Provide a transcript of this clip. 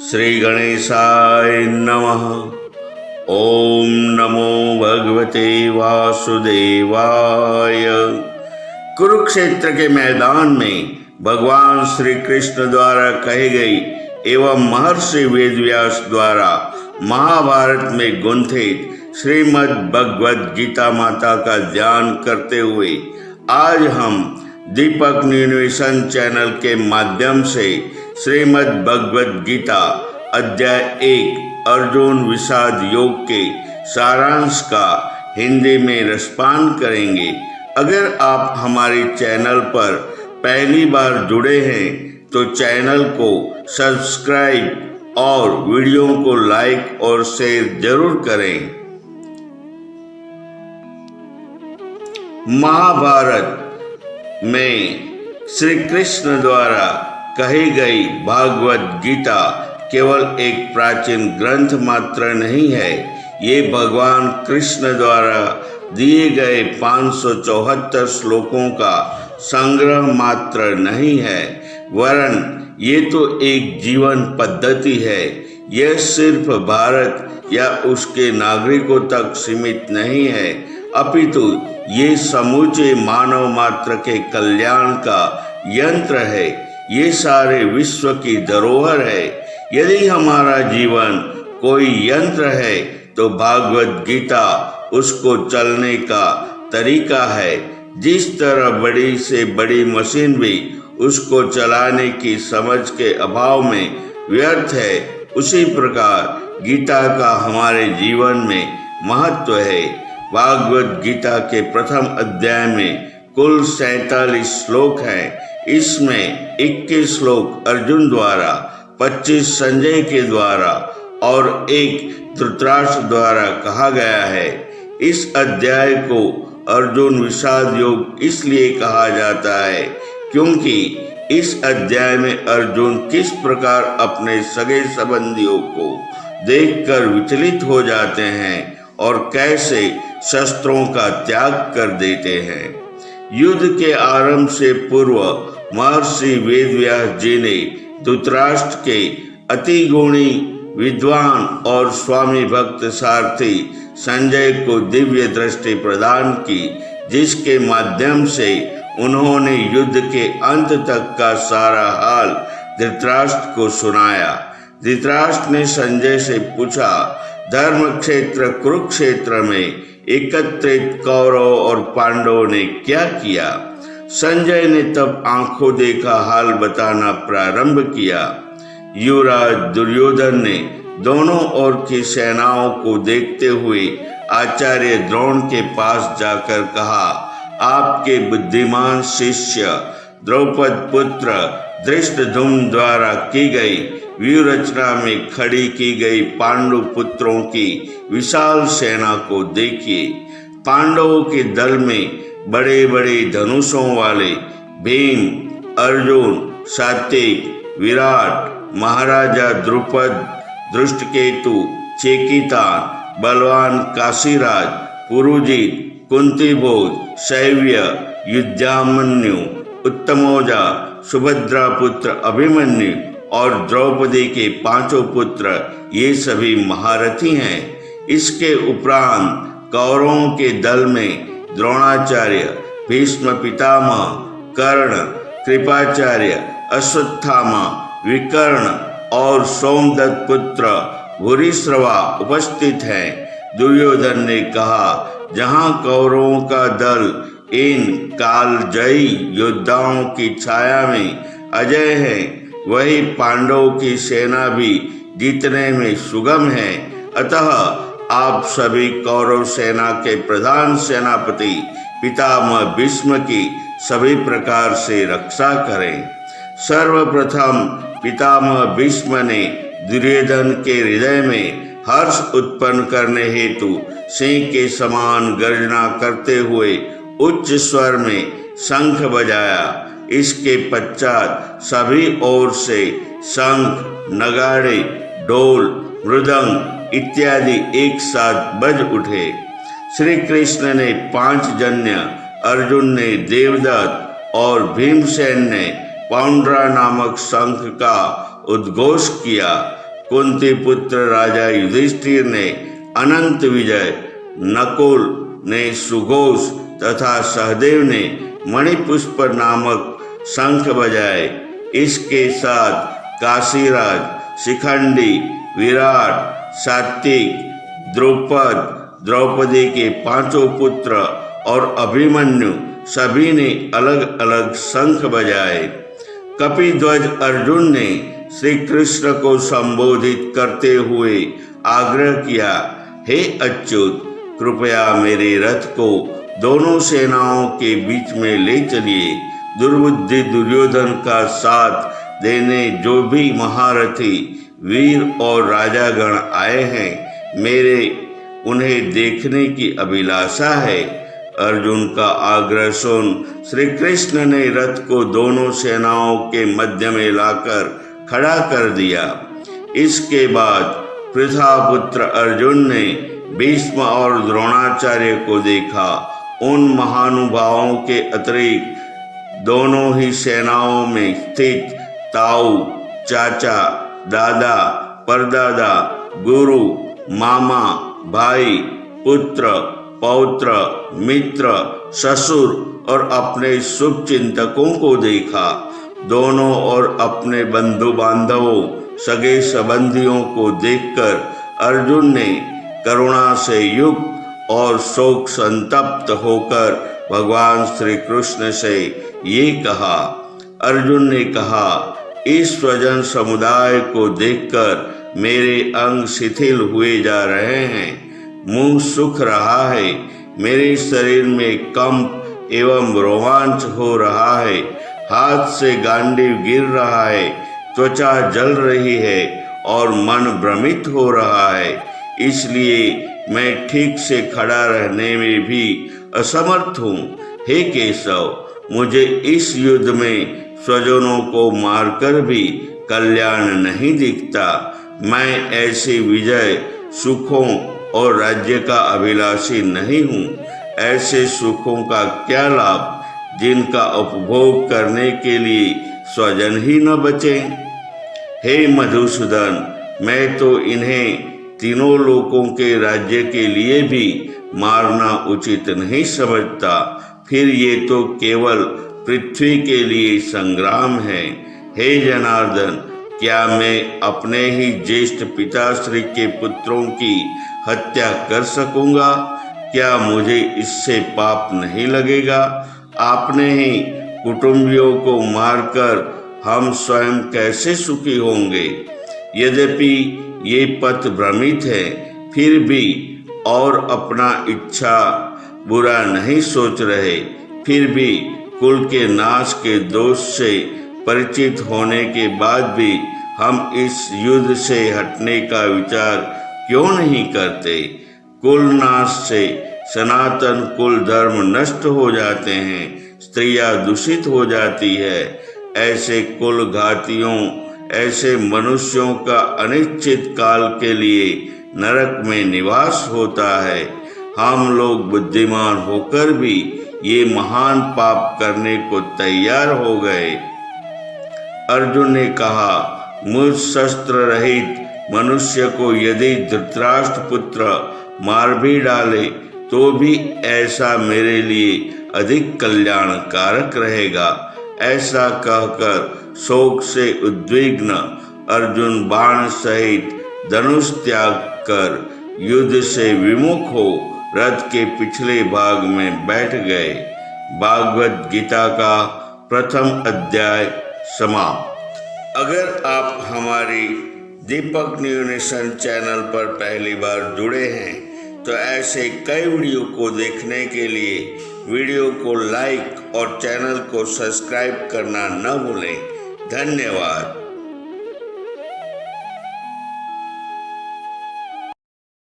श्री गणेशाय नमः। ओम नमो भगवते वासुदेवाय। कुरुक्षेत्र के मैदान में भगवान श्री कृष्ण द्वारा कही गई एवं महर्षि वेदव्यास द्वारा महाभारत में गुंथित श्रीमद् भगवद गीता माता का ध्यान करते हुए आज हम दीपक न्यूट्रिशन चैनल के माध्यम से श्रीमद् भगवद गीता अध्याय 1 अर्जुन विषाद योग के सारांश का हिंदी में रसपान करेंगे। अगर आप हमारे चैनल पर पहली बार जुड़े हैं तो चैनल को सब्सक्राइब और वीडियो को लाइक और शेयर जरूर करें। महाभारत में श्री कृष्ण द्वारा कही गई भागवत गीता केवल एक प्राचीन ग्रंथ मात्र नहीं है, ये भगवान कृष्ण द्वारा दिए गए 574 श्लोकों का संग्रह मात्र नहीं है, वरन ये तो एक जीवन पद्धति है। यह सिर्फ भारत या उसके नागरिकों तक सीमित नहीं है, अपितु ये समूचे मानव मात्र के कल्याण का यंत्र है। ये सारे विश्व की धरोहर है। यदि हमारा जीवन कोई यंत्र है तो भागवत गीता उसको चलने का तरीका है। जिस तरह बड़ी से बड़ी मशीन भी उसको चलाने की समझ के अभाव में व्यर्थ है, उसी प्रकार गीता का हमारे जीवन में महत्व है। भागवत गीता के प्रथम अध्याय में कुल 47 श्लोक हैं। इसमें 21 श्लोक अर्जुन द्वारा, 25 संजय के द्वारा और 1 धृतराष्ट्र द्वारा कहा गया है। इस अध्याय को अर्जुन विषाद योग इसलिए कहा जाता है क्योंकि इस अध्याय में अर्जुन किस प्रकार अपने सगे संबंधियों को देखकर विचलित हो जाते हैं और कैसे शस्त्रों का त्याग कर देते हैं। युद्ध के आरंभ से पूर्व महर्षि वेदव्यास जी ने धृतराष्ट्र के अति गुणी विद्वान और स्वामी भक्त सारथी संजय को दिव्य दृष्टि प्रदान की, जिसके माध्यम से उन्होंने युद्ध के अंत तक का सारा हाल धृतराष्ट्र को सुनाया। धृतराष्ट्र ने संजय से पूछा, धर्म क्षेत्र कुरुक्षेत्र में एकत्रित कौरव और पांडवों ने क्या किया? संजय ने तब आंखों देखा हाल बताना प्रारंभ किया। युवराज दुर्योधन ने दोनों ओर की सेनाओं को देखते हुए आचार्य द्रोण के पास जाकर कहा, आपके बुद्धिमान शिष्य द्रौपद पुत्र धृष्टद्युम्न द्वारा की गई व्यूह रचना में खड़ी की गई पांडु पुत्रों की विशाल सेना को देखिए। पांडवों के दल में बड़े बड़े धनुषों वाले भीम, अर्जुन, सात्विक, विराट, महाराजा द्रुपद, धृष्टकेतु, चेकितान, बलवान काशीराज, पुरुजित, कुंतीभोज, शैव्य, युद्धामन्यु, उत्तमौजा, सुभद्रा पुत्र अभिमन्यु और द्रौपदी के 5 पुत्र, ये सभी महारथी हैं। इसके उपरांत कौरवों के दल में द्रोणाचार्य, भीष्म पितामह, कर्ण, कृपाचार्य, अश्वत्थामा, विकर्ण और सोमदत्त पुत्र भूरिश्रवा उपस्थित हैं। दुर्योधन ने कहा, जहां कौरवों का दल इन कालजयी योद्धाओं की छाया में अजय है, वही पांडवों की सेना भी जीतने में सुगम है। अतः आप सभी कौरव सेना के प्रधान सेनापति पितामह भीष्म की सभी प्रकार से रक्षा करें। सर्वप्रथम पितामह भीष्म ने दुर्योधन के हृदय में हर्ष उत्पन्न करने हेतु सिंह के समान गर्जना करते हुए उच्च स्वर में शंख बजाया। इसके पश्चात सभी ओर से शंख, नगाड़े, ढोल, मृदंग इत्यादि एक साथ बज उठे। श्री कृष्ण ने 5 जन्य, अर्जुन ने देवदत्त और भीमसेन ने पौंड्रा नामक शंख का उद्घोष किया। कुंती पुत्र राजा युधिष्ठिर ने अनंत विजय, नकुल ने सुघोष तथा सहदेव ने मणिपुष्प नामक शंख बजाए। इसके साथ काशीराज, शिखंडी, विराट, सात्विक, द्रुपद, द्रौपदी के 5 पुत्र और अभिमन्यु सभी ने अलग अलग शंख बजाए। कपिध्वज अर्जुन ने श्री कृष्ण को संबोधित करते हुए आग्रह किया, हे अच्युत, कृपया मेरे रथ को दोनों सेनाओं के बीच में ले चलिए। दुर्बुद्धि दुर्योधन का साथ देने जो भी महारथी, वीर और राजागण आए हैं, मेरे उन्हें देखने की अभिलाषा है। अर्जुन का आग्रह सुन श्री कृष्ण ने रथ को दोनों सेनाओं के मध्य में लाकर खड़ा कर दिया। इसके बाद पृथापुत्र अर्जुन ने भीष्म और द्रोणाचार्य को देखा। उन महानुभावों के अतिरिक्त दोनों ही सेनाओं में स्थित ताऊ, चाचा, दादा, परदादा, गुरु, मामा, भाई, पुत्र, पौत्र, मित्र, ससुर और अपने शुभ चिंतकों को देखा। दोनों और अपने बंधु बांधवों, सगे संबंधियों को देखकर अर्जुन ने करुणा से युक्त और शोक संतप्त होकर भगवान श्री कृष्ण से ये कहा। अर्जुन ने कहा, इस स्वजन समुदाय को देखकर मेरे अंग शिथिल हुए जा रहे हैं, मुंह सूख रहा है, मेरे शरीर में कंप एवं रोमांच हो रहा है, हाथ से गांडीव गिर रहा है, त्वचा जल रही है और मन भ्रमित हो रहा है। इसलिए मैं ठीक से खड़ा रहने में भी असमर्थ हूँ। हे केशव, मुझे इस युद्ध में स्वजनों को मारकर भी कल्याण नहीं दिखता। मैं ऐसे विजय, सुखों और राज्य का अभिलाषी नहीं हूँ। ऐसे सुखों का क्या लाभ जिनका उपभोग करने के लिए स्वजन ही न बचे। हे मधुसूदन, मैं तो इन्हें तीनों लोकों के राज्य के लिए भी मारना उचित नहीं समझता। फिर ये तो केवल पृथ्वी के लिए संग्राम है। हे जनार्दन, क्या मैं अपने ही ज्येष्ठ पिताश्री के पुत्रों की हत्या कर सकूंगा? क्या मुझे इससे पाप नहीं लगेगा? आपने ही कुटुंबियों को मारकर हम स्वयं कैसे सुखी होंगे? यद्यपि ये पथ भ्रमित है, फिर भी और अपना इच्छा बुरा नहीं सोच रहे। फिर भी कुल के नाश के दोष से परिचित होने के बाद भी हम इस युद्ध से हटने का विचार क्यों नहीं करते? कुल नाश से सनातन कुल धर्म नष्ट हो जाते हैं, स्त्रियां दूषित हो जाती है। ऐसे कुल घातियों, ऐसे मनुष्यों का अनिश्चित काल के लिए नरक में निवास होता है। हम लोग बुद्धिमान होकर भी ये महान पाप करने को तैयार हो गए। अर्जुन ने कहा, मुझ शस्त्र रहित मनुष्य को यदि धृतराष्ट्र पुत्र मार भी डाले तो भी ऐसा मेरे लिए अधिक कल्याणकारक रहेगा। ऐसा कहकर शोक से उद्विग्न अर्जुन बाण सहित धनुष त्याग कर युद्ध से विमुख हो रथ के पिछले भाग में बैठ गए। भागवत गीता का प्रथम अध्याय समाप्त। अगर आप हमारी दीपक न्यूनेशन चैनल पर पहली बार जुड़े हैं तो ऐसे कई वीडियो को देखने के लिए वीडियो को लाइक और चैनल को सब्सक्राइब करना न भूलें। धन्यवाद।